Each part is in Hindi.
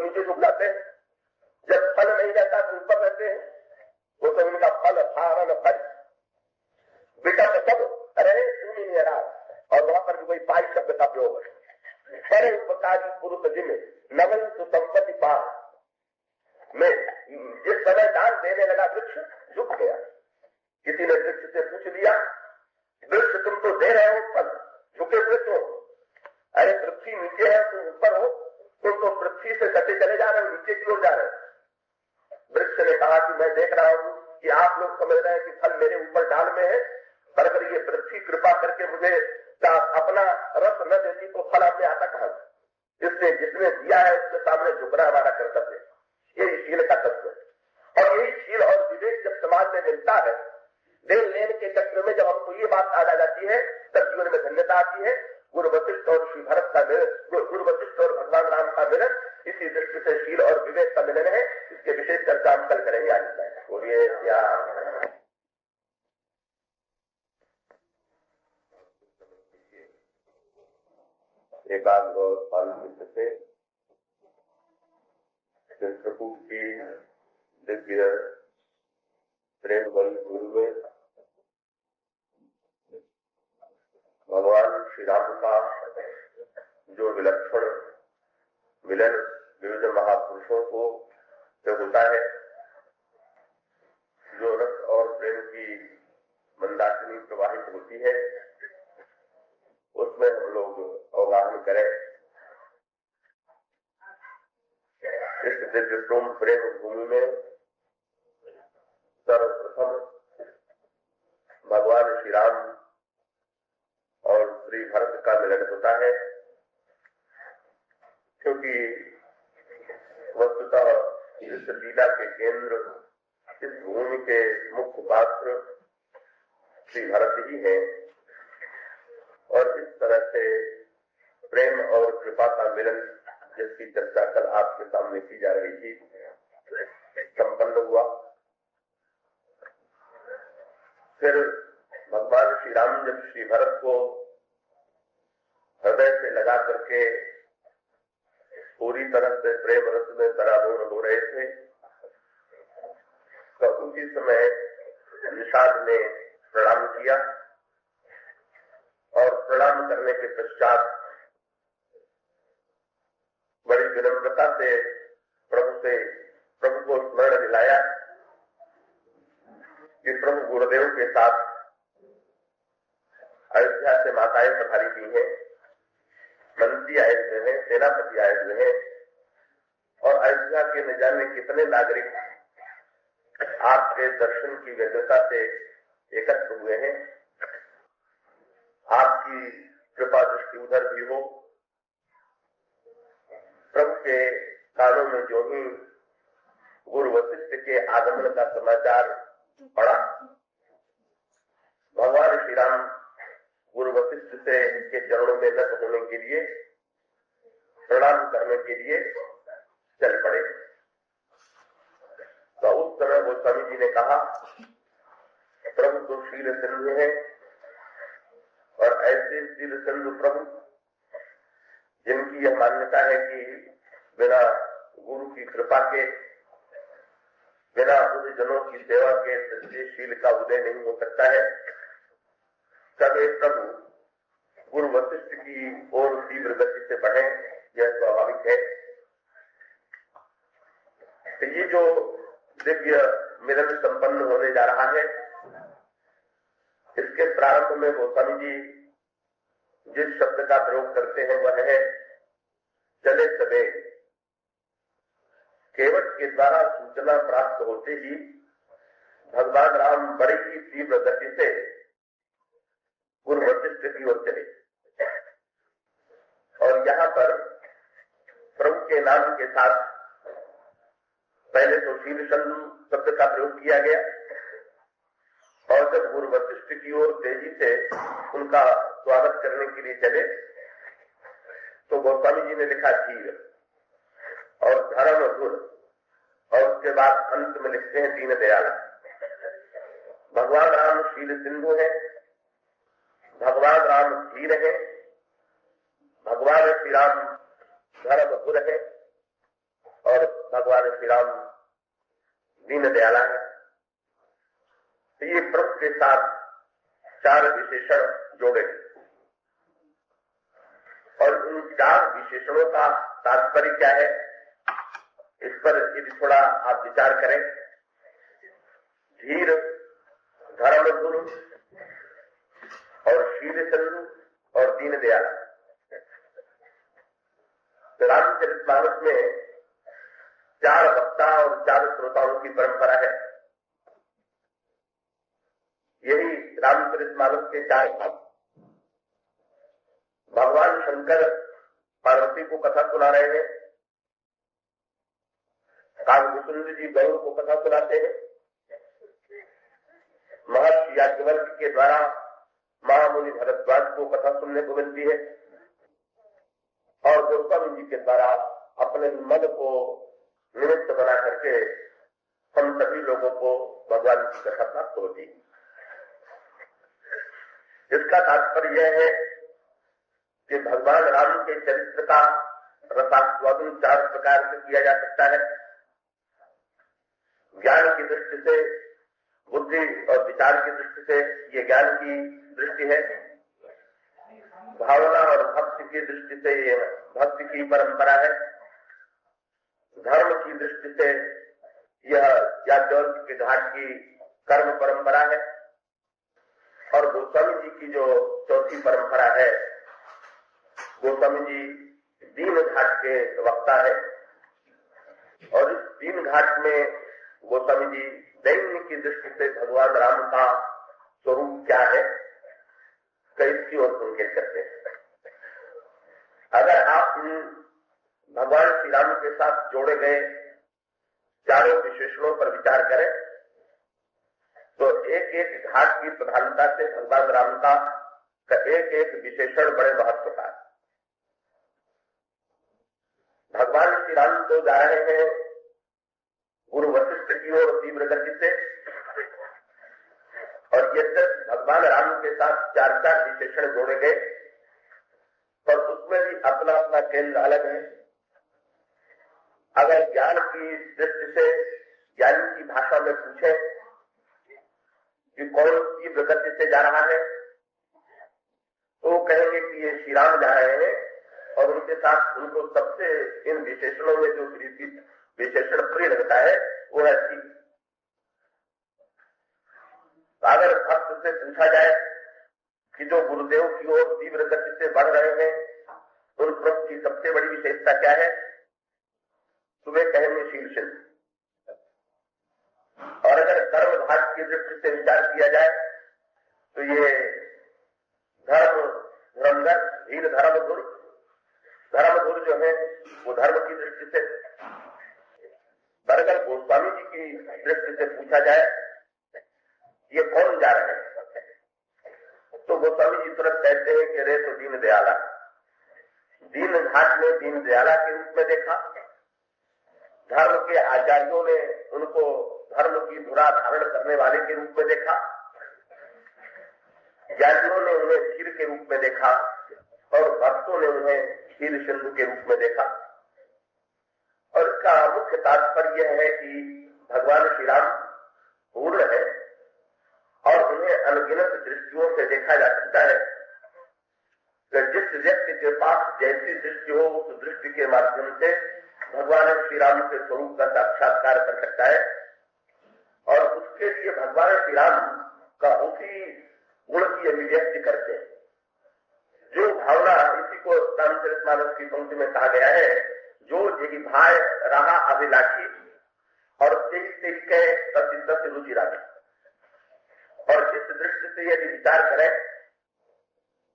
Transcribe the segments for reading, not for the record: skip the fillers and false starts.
नीचे झुक जाते हैं, जब फल नहीं रहता तो ऊपर रहते हैं। वो तो उनका फल फारन फल बेटा तो सब रहे सुनी निराश, और वहां पर भी कोई पाई शब्द का प्रयोग है। बड़े उपकारी पुरुष जिन्हें नवल सुसंपत्ति पार में जिस समय दान देने लगा वृक्ष झुक गया। किसी ने वृक्ष से पूछ लिया, वृक्ष तुम तो दे रहे हो फल, झुके हुए तो? अरे पृथ्वी नीचे है, तुम ऊपर हो, तुम तो पृथ्वी से सटे चले जा रहे हो, नीचे की ओर जा रहे हो। वृक्ष ने कहा कि मैं देख रहा हूं कि आप लोग समझ रहे हैं कि फल मेरे ऊपर डाल में है, पर अगर ये पृथ्वी कृपा करके मुझे अपना रस न देती तो फल आपने आता कहां? इसलिए जिसने दिया है उसके सामने झुकना हमारा कर्तव्य है। यही शील का तत्व है। और यही शील और विवेक जब समाज में मिलता है, देन लेन के चक्र में जब हमको ये बात याद आ जाती है, तब जीवन में धन्यता आती है। गुरु वशिष्ठ और श्री भरत का मिलन, गुरु वशिष्ठ और भगवान राम का मिलन इसी दृष्टि से शील और विवेक का मिलन है। इसके विशेष चर्चा हम कल करेंगे। आज बोलिए क्या एकाग्र और पालचित से प्रभु की दिव्य प्रेम बल गुरु में भगवान श्री राम का जो विलक्षण मिलन विविध महापुरुषों को जो होता है, जो रस और प्रेम की मंदाकिनी प्रवाहित होती है, उसमें हम लोग अवगाहन करें। इस दिव्य प्रेम भूमि में सर्वप्रथम भगवान श्री राम और श्री भरत का मिलन होता है, क्योंकि वस्तुतः इस लीला के केंद्र, इस भूमि के मुख्य पात्र श्री भरत ही हैं। और इस तरह से प्रेम और कृपा का मिलन, जिसकी चर्चा कल आपके सामने की जा रही थी, संपन्न हुआ। फिर भगवान श्री राम जब श्री भरत को हृदय से लगा करके पूरी तरह से प्रेम रस में सराबोर हो रहे थे, तो उसी समय निषाद ने प्रणाम किया और प्रणाम करने के पश्चात बड़ी विनम्रता से प्रभु को स्मरण दिलाया कि प्रभु गुरुदेव के साथ अयोध्या से माताएं पधारी हुई हैं, मंत्री आए हुए हैं, सेनापति आए हुए हैं, और अयोध्या के न जाने कितने नागरिक आपके दर्शन की व्यग्रता से एकत्र हुए हैं। आपकी कृपा दृष्टि उधर भी हो। प्रभु के कानों में जो ही गुरु वशिष्ठ के आगमन का समाचार पड़ा, भगवान श्री राम गुरु वशिष्ठ से के चरणों में नत होने के लिए, प्रणाम करने के लिए चल पड़े। तो उस समय वो स्वामी जी ने कहा, प्रभु तो शील सिंधु है, और ऐसे शील सिंधु प्रभु जिनकी यह मान्यता है कि बिना गुरु की कृपा के, बिना उन जनों की सेवा के सच्चे शील का उदय नहीं हो सकता है, सभी प्रभु गुरु वशिष्ठ की ओर तीव्र गति से बढ़े, यह स्वाभाविक है। तो ये जो दिव्य मिलन संपन्न होने जा रहा है, इसके प्रारंभ में गोस्वामी जी जिस शब्द का प्रयोग करते हैं वह है चले सबे। केवट के द्वारा सूचना प्राप्त होते ही भगवान राम बड़ी ही तीव्र गति से गुरु वशिष्ठ की ओर चले, और यहाँ पर प्रभु के नाम के साथ पहले तो शील सिंधु शब्द का प्रयोग किया गया, और जब गुरु वशिष्ठ की ओर तेजी से उनका स्वागत करने के लिए चले, तो गोस्वामी जी ने लिखा धीर और धर्म गुण, और उसके बाद अंत में लिखते हैं दीन दयाल। भगवान राम शील सिंधु है, भगवान राम धीर है, भगवान श्री राम धर्म गुण है, भगवान श्री राम दीन दयाला है। तो ये प्रभु के साथ 4 विशेषण जोड़े और इन 4 विशेषणों का तात्पर्य क्या है, इस पर यदि थोड़ा आप विचार करें। धीर, धर्म गुरु और शील चंद्र और दीन दयाल। रामचरितमानस में 4 वक्ता और 4 श्रोताओं की परंपरा है। यही रामचरितमानस के 4 भाग। भगवान शंकर पार्वती को कथा सुना रहे हैं, कालभूषुंड जी गरुड़ को कथा सुनाते हैं, महर्षि याज्ञवल्क्य के द्वारा महामुनि भरद्वाज को कथा सुनने को मिलती है और गोस्वामी जी के द्वारा अपने मन को निमित्त बना करके हम सभी लोगों को भगवान की कथा प्राप्त होती है। इसका तात्पर्य यह है कि भगवान राम के चरित्र का रसास्वादन 4 प्रकार से किया जा सकता है। ज्ञान की दृष्टि से, बुद्धि और विचार की दृष्टि से ये ज्ञान की दृष्टि है। भावना और भक्ति की दृष्टि से ये भक्ति की परंपरा है। धर्म की दृष्टि से यह याज्ञवल्क्य के घाट की कर्म परंपरा है और गोस्वामी जी की जो चौथी परंपरा है, गोस्वामी जी दीन घाट के वक्ता है और इस दीन घाट में गोस्वामी जी दैन्य की दृष्टि से भगवान राम का स्वरूप क्या है, कैसी ओर संकेत करते हैं। अगर आप भगवान श्री राम के साथ जोड़े गए 4 विशेषणों पर विचार करें तो एक एक घाट की प्रधानता से भगवान राम का एक एक विशेषण बड़े महत्व का है। भगवान श्री राम तो जा रहे हैं गुरु वशिष्ठ की ओर तीव्र गति से और यद्यपि भगवान राम के साथ 4 विशेषण जोड़े गए पर उसमें भी अपना अपना केंद्र अलग है। अगर ज्ञान की दृष्टि से ज्ञान की भाषा में पूछे कि कौन तीव्र गति से जा रहा है तो कहेंगे कि ये श्री राम जा रहे हैं और उनके साथ उनको सबसे इन विशेषणों में जो विशेषण प्रिय लगता है वो है सी। अगर भक्त से पूछा जाए कि जो गुरुदेव की ओर तीव्र गति से बढ़ रहे हैं उन प्रभु की सबसे बड़ी विशेषता क्या है तो वे कहेंगे शीर्षण। और अगर कर्म घाट की दृष्टि से विचार किया जाए तो ये धर्म, धर्मधर, धीर, धर्मधुर जो है वो धर्म की दृष्टि से। अगर गोस्वामी जी की दृष्टि से पूछा जाए ये कौन जा रहे हैं तो गोस्वामी जी तुरंत कहते हैं कि रे तो दीन दयाला। दीन घाट में दीन दयाला के रूप में देखा। धर्म के आचार्यों ने उनको धर्म की धुरा धारण करने वाले के रूप में देखा। ज्ञानियों ने उन्हें धीर के रूप में देखा और भक्तों ने उन्हें शील सिंधु के रूप में देखा। और इसका मुख्य तात्पर्य यह है कि भगवान श्री राम पूर्ण है और उन्हें अनगिनत दृष्टियों से देखा जा सकता है। जिस व्यक्ति के पास जैसी दृष्टि हो उस दृष्टि के माध्यम से भगवान श्री राम के स्वरूप का साक्षात्कार कर सकता है और उसके लिए भगवान श्री राम का उसी गुण की अभिव्यक्ति करते हैं। जो भावना, इसी को रामचरितमानस की पंक्ति में कहा गया है, जो जेहि भाय रहा अभिलाषी और तेहि कहे तस्य रुचि राखी। और जिस दृष्टि से यदि विचार करें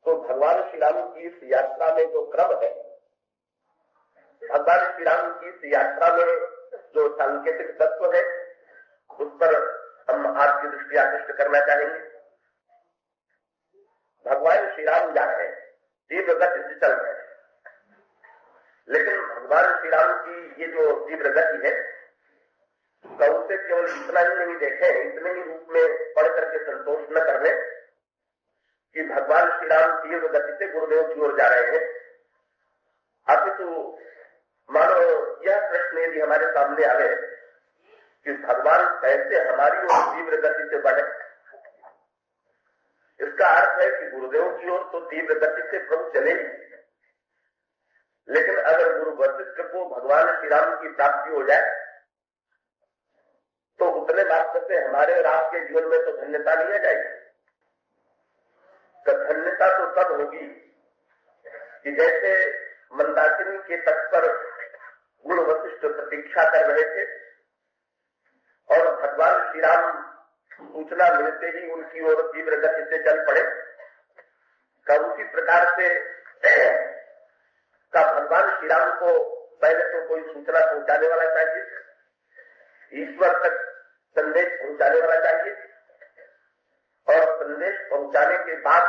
तो भगवान श्री राम की इस यात्रा में जो क्रम है, भगवान श्री राम की इस यात्रा में जो सांकेतिक तत्व है उस पर हम आपकी दृष्टि आकृष्ट करना चाहेंगे। भगवान श्री राम जा रहे हैं, तीव्र गति से चल रहे हैं, लेकिन भगवान श्री राम की ये जो तीव्र गति है तो उसे केवल इतना ही नहीं देखें, इतने ही रूप में पढ़ करके संतोष न करने कि भगवान श्री राम तीव्र गति से गुरुदेव की ओर जा रहे हैं। अपितु मानो यह प्रश्न यदि हमारे सामने आवे कि भगवान कैसे हमारी ओर तीव्र गति से बढ़े। इसका अर्थ है कि गुरुदेव की ओर तो तीव्र गति से प्रभु चले ही, लेकिन अगर गुरु वशिष्ठ को भगवान श्री राम की प्राप्ति हो जाए तो उतने मात्र से हमारे और आपके जीवन में तो धन्यता नहीं आ जाएगी। तो धन्यता तो तब होगी कि जैसे मंदाकिनी के तट पर गुरु वशिष्ठ प्रतीक्षा कर रहे थे और भगवान श्री राम सूचना मिलते ही उनकी ओर तीव्र गति से चल पड़े, का उसी प्रकार से का भगवान श्री राम को पहले तो कोई सूचना पहुंचाने वाला चाहिए, ईश्वर तक संदेश पहुंचाने वाला चाहिए, और संदेश पहुंचाने के बाद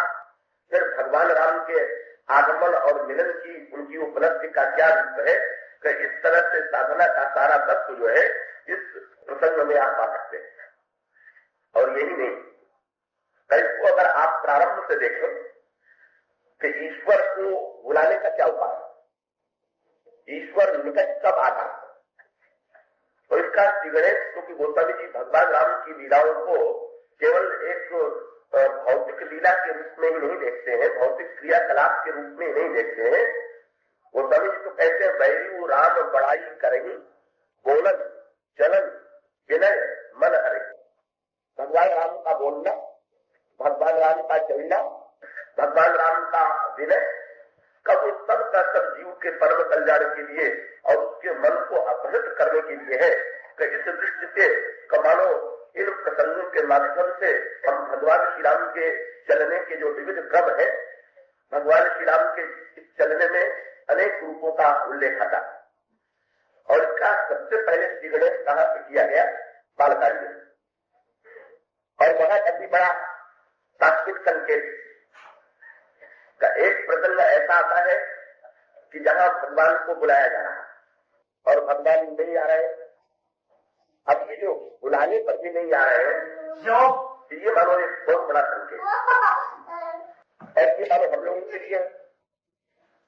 फिर भगवान राम के आगमन और मिलन की उनकी उपलब्धि का क्या रूप है कि इस तरह से साधना का सारा तत्व जो है इस प्रसंग में आप पा सकते हैं। और यही नहीं, इसको अगर आप प्रारंभ से देखें कि ईश्वर को बुलाने का क्या उपाय है, ईश्वर निकट कब आता है, तो इसका श्री गणेश क्योंकि गोस्वामी जी भगवान राम की लीलाओं को केवल एक भौतिक लीला के रूप में ही नहीं देखते हैं, भौतिक क्रियाकलाप के रूप में नहीं देखते हैं। गोस्वामी जी तो कहते हैं बैरू राम बड़ाई करेंगे, बोलन चलन विनय मन हरे। भगवान राम का बोलना, भगवान राम का चलना, भगवान राम का विनय कब उस सब का सब जीव के परम कल्याण के लिए और उसके मन को अपहृत करने के लिए है कि इस दृष्टि से कमानो इन प्रसंगों के माध्यम से हम भगवान श्री राम के चलने के जो विविध क्रम है, भगवान श्री राम के चलने में अनेक रूपों का उल्लेख आता और इसका सबसे पहले श्री गणेश कहाँ से किया गया, बालकांड में। और वहां अति बड़ा तात्विक संकेत का एक प्रसंग ऐसा आता है कि जहां भगवान को बुलाया जा रहा है और भगवान नहीं आ रहे, अब ये जो बुलाने पर भी नहीं आ रहे हैं, ये मानो एक बहुत बड़ा संकेत। ऐसे मानो हम लोगों के लिए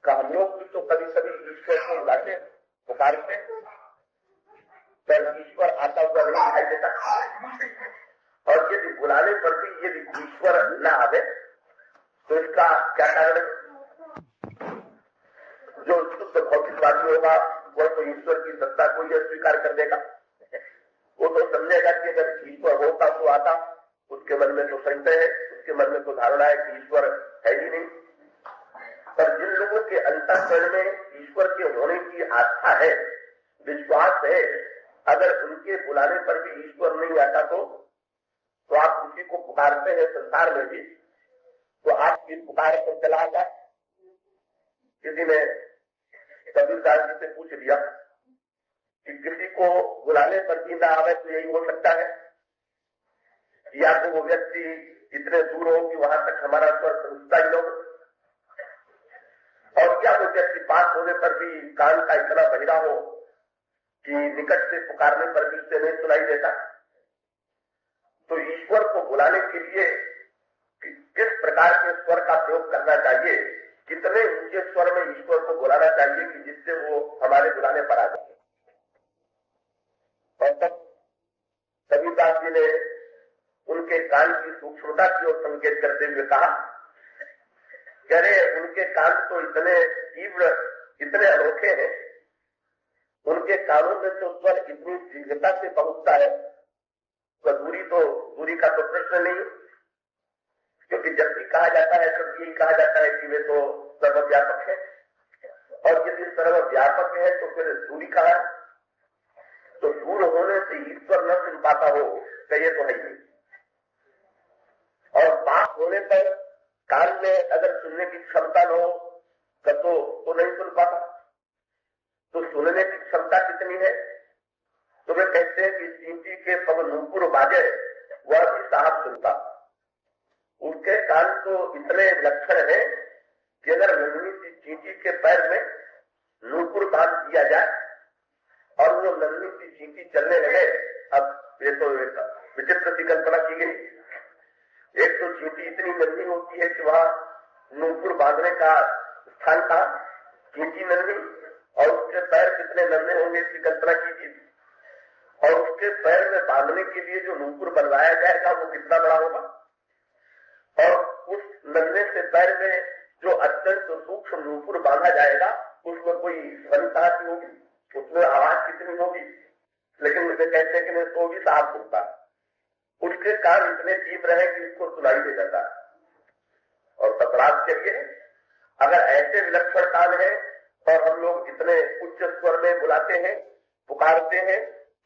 का हम लोग भी तो कभी कभी ईश्वर को बुलाते पुकारते, पर ईश्वर आता हुआ नहीं दिखाई देता। और यदि बुलाने पर भी यदि ईश्वर न आवे तो इसका क्या कारण है? जो शुद्ध भौतिकवादी होगा वह तो ईश्वर की सत्ता को यह स्वीकार कर देगा, वो तो समझेगा कि अगर ईश्वर होता तो आता, उसके मन में तो संशय है, उसके मन में तो धारणा है कि ईश्वर है ही नहीं। पर जिन लोगों के अंतःकरण में ईश्वर के होने की आस्था है, विश्वास है, अगर उनके बुलाने पर भी ईश्वर नहीं आता तो आप उसी को पुकारते हैं संसार में भी, तो आपकी पुकार पर चला जाए। किसी ने कबीरदास जी से पूछ लिया कि किसी को बुलाने पर भी ना आवे तो यही हो सकता है, या तो वो व्यक्ति इतने दूर हो कि वहां तक हमारा स्वर पहुंचता ही हो, और क्या वो व्यक्ति पास होने पर भी कान का इतना बहिरा हो कि निकट से पुकारने पर भी उसे नहीं सुनाई देता। तो ईश्वर को बुलाने के लिए किस प्रकार के स्वर का प्रयोग करना चाहिए, कितने ऊंचे स्वर में ईश्वर को बुलाना चाहिए कि जिससे वो हमारे बुलाने पर आ जाए। और तब कबीरदास जी ने उनके कान की सूक्ष्मता की ओर संकेत करते हुए कहा, कह रहे उनके कान तो इतने तीव्र, इतने अनोखे हैं, उनके कानों में तो स्वर इतनी शीघ्रता से पहुंचता है, तो दूरी का तो प्रश्न नहीं, क्योंकि जब भी कहा जाता है तो यही कहा जाता है कि वे तो सर्वव्यापक है, और यदि सर्वव्यापक है तो फिर दूरी कहाँ? तो दूर होने से ईश्वर न सुन पाता हो तो ये तो है ही, और पास होने पर कान में अगर सुनने की क्षमता न हो तो नहीं सुन पाता। तो सुनने की क्षमता कितनी है? तो वे कहते हैं कि चींटी के पग नूपुर बाजे वह भी साहब सुनता। उसके कान तो इतने लक्षण है कि अगर नन्ही सी चींटी के पैर में नूपुर बांध दिया जाए और वो नन्ही सी चींटी चलने लगे, अब ये तो विचित्र सी कल्पना की गई। एक तो चींटी इतनी नन्ही होती है कि वहां नूपुर बांधने का स्थान था, चींटी नन्ही, और उसके पैर कितने नन्हे होंगे इसकी कल्पना कीजिए। और उसके पैर में बांधने के लिए जो नूपुर बनवाया जाएगा वो कितना बड़ा होगा, और उस नन्हे से पैर में जो अत्यंत सूक्ष्म नूपुर बांधा जाएगा उसमें कोई ध्वनिता होगी, उसमें आवाज कितनी होगी, लेकिन मुझे कहते हैं कि नहीं तो भी साफ सुनता, उसके कान इतने तीव्र है कि इसको सुनाई दे जाता है। और तपराध के लिए अगर ऐसे विलक्षण कान है और हम लोग इतने उच्च स्वर में बुलाते हैं, पुकारते हैं,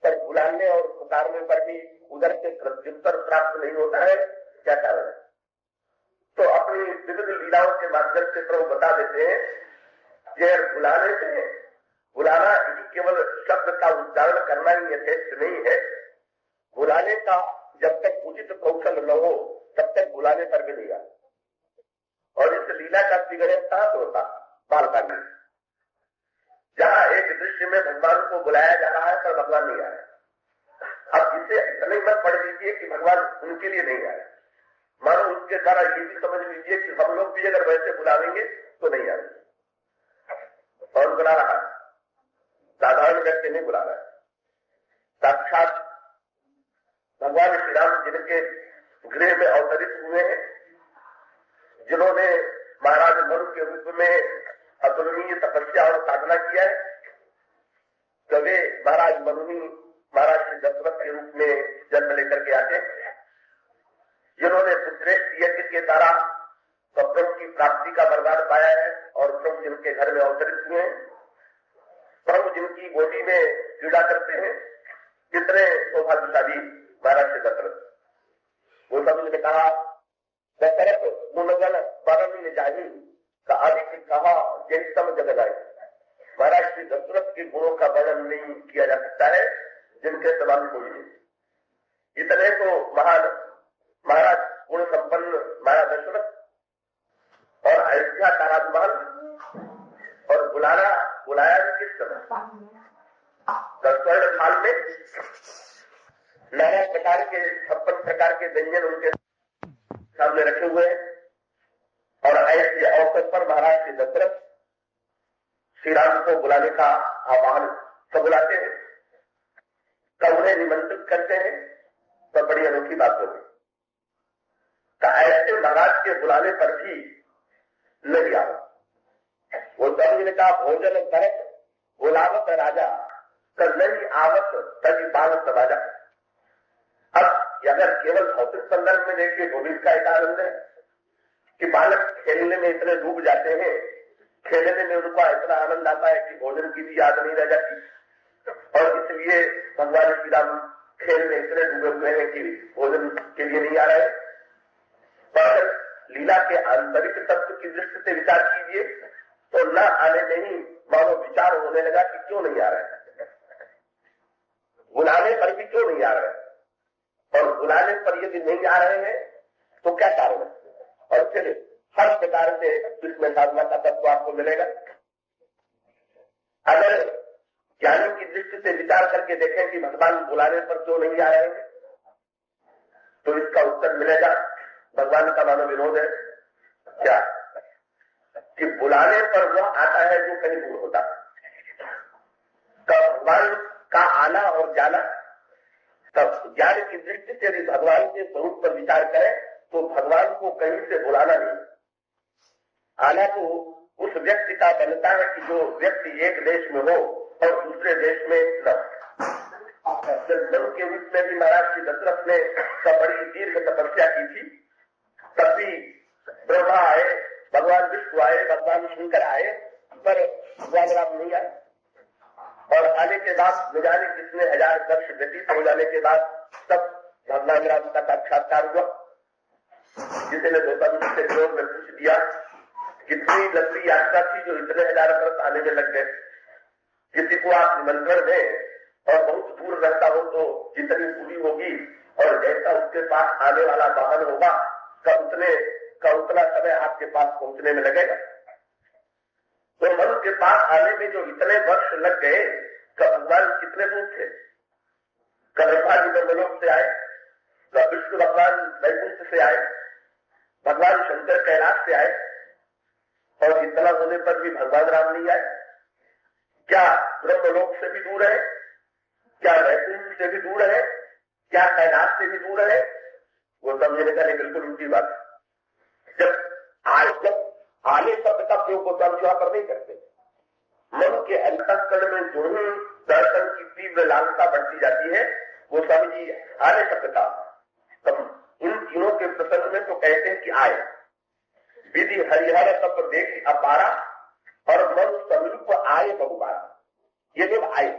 पर बुलाने और पुकारने पर भी उधर से प्रत्युत्तर प्राप्त नहीं होता है, क्या कारण है? तो अपनी विविध लीलाओं के माध्यम से प्रभु बता देते हैं कि बुलाने से बुलाना केवल शब्द का उच्चारण करना ही यथेष्ट नहीं है, बुलाने का जब तक उचित कौशल न हो तब तक बुलाने पर भी नहीं आता। और इस लीला का बिगड़े कहां से होता? बालकांड में, जहां एक दृश्य में भगवान को बुलाया जा रहा है पर भगवान नहीं आ रहे। अब इसे इतने मत पढ़ लीजिए कि भगवान उनके लिए नहीं आए, मानो उसके द्वारा ये भी समझ लीजिए कि हम लोग भी अगर वैसे बुलावेंगे तो नहीं आएंगे। कौन बुला रहा है? साधारण व्यक्ति नहीं बुला रहा है, साक्षात भगवान श्री राम जिनके गृह में अवतरित हुए हैं, जिन्होंने महाराज मनु के रूप में अतुलनीय तपस्या और साधना किया है, तो वे महाराज मनु महाराज श्री दशरथ के रूप में जन्म लेकर के आते हैं, जिन्होंने पुत्रेष्ठ यज्ञ के द्वारा प्रभु की प्राप्ति का वरदान पाया है और प्रभु जिनके घर में अवतरित हुए हैं, प्रभु जिनकी गोदी में क्रीड़ा करते हैं, कितने सौभाग्यशाली महाराज श्री दशरथ। वो सब ने कहा दशरथ गुणगण बरन जाही का अधिक कहा जैसम जगदाई। महाराज श्री दशरथ के गुणों का वर्णन नहीं किया जा सकता है जिनके समान कोई नहीं। इतने तो महान महाराज गुण संपन्न महाराज दशरथ और अयोध्या का राजमान, और बुलाया किस समय? स्वर्ण थाल में नाना प्रकार के 56 प्रकार के व्यंजन उनके सामने रखे हुए हैं, और ऐसे अवसर पर महाराज श्री दशरथ श्री राम को बुलाने का आह्वान तो बुलाते हैं, कब उन्हें निमंत्रित करते हैं, तो बड़ी अनोखी बात होगी। ऐसे महाराज के बुलाने पर भी नहीं आवा। वो तब ने कहा भोजन करत बुलावत राजा कर नहीं आवत तभी बालक राजा। अब अगर केवल भौतिक संदर्भ में देखिए तो भी इसका एक आनंद है कि बालक खेलने में इतने डूब जाते हैं, खेलने में उनको इतना आनंद आता है कि भोजन की भी याद नहीं रह जाती, और इसलिए भगवान श्री राम खेल में इतने डूबे हुए हैं कि भोजन के लिए नहीं आ रहे। पर लीला के आंतरिक तत्व की दृष्टि से विचार कीजिए तो न आने में ही मानो विचार होने लगा कि क्यों नहीं आ रहे, बुलाने पर भी क्यों नहीं आ रहे, और बुलाने पर यदि नहीं आ रहे हैं तो क्या कारण है। और फिर हर प्रकार से इसमें साधना का तत्व आपको मिलेगा। अगर ज्ञानी की दृष्टि से विचार करके देखें कि भगवान बुलाने पर क्यों नहीं आ रहे हैं, तो इसका उत्तर मिलेगा भगवान का मानो विरोध है क्या, कि बुलाने पर वह आता है जो कहीं दूर होता। तब भगवान का आना और जाना, तब ज्ञान की दृष्टि से यदि भगवान के स्वरूप पर विचार करें तो भगवान को कहीं से बुलाना नहीं, आना तो उस व्यक्ति का बनता है कि जो व्यक्ति एक देश में हो और दूसरे देश में न। जल के रूप में भी महाराज श्री दशरथ ने बड़ी दीर्घ तपस्या की थी, तब भी ब्रह्मा आए, भगवान विष्णु आए, भगवान शंकर आए, पर भगवान राम नहीं आए। और आने के बाद न जाने कितने हजार वर्ष व्यतीत हो जाने के बाद तब भगवान राम का साक्षात्कार हुआ। किसी ने गौतम से जोर में पूछ दिया कितनी लंबी यात्रा थी जो इतने हजार वर्ष आने में लग गए। किसी को आप निमंत्रण दें और बहुत दूर रहता हो तो जितनी दूरी होगी और जैसा उसके पास आने वाला वाहन होगा का उतना समय आपके पास पहुंचने में लगेगा। तो मनु के पास आने में जो इतने वर्ष लग गए, भगवान कितने दूर थे। ब्रह्मा जी ब्रह्मलोक से आए, विष्णु भगवान वैकुंठ से आए, भगवान शंकर कैलाश से आए, और इतना होने पर भी भगवान राम नहीं आए। क्या ब्रह्मलोक से भी दूर है क्या वैकुंठ से भी दूर है, क्या कैलाश से भी दूर है? वो समझने का नहीं, बिल्कुल उल्टी बात है। जब आले शब्द का प्रयोग होता है, यहां पर नहीं करते। मन के अंतःकरण में जो ही दर्शन की तीव्र लालसा बढ़ती जाती है, वो समझिए आले शब्द का। तब इन तीनों के प्रसंग में तो कहते हैं कि आए विधि हरिहर सब देखी अपारा और मन समीप आए बहुबारा। ये लोग आए,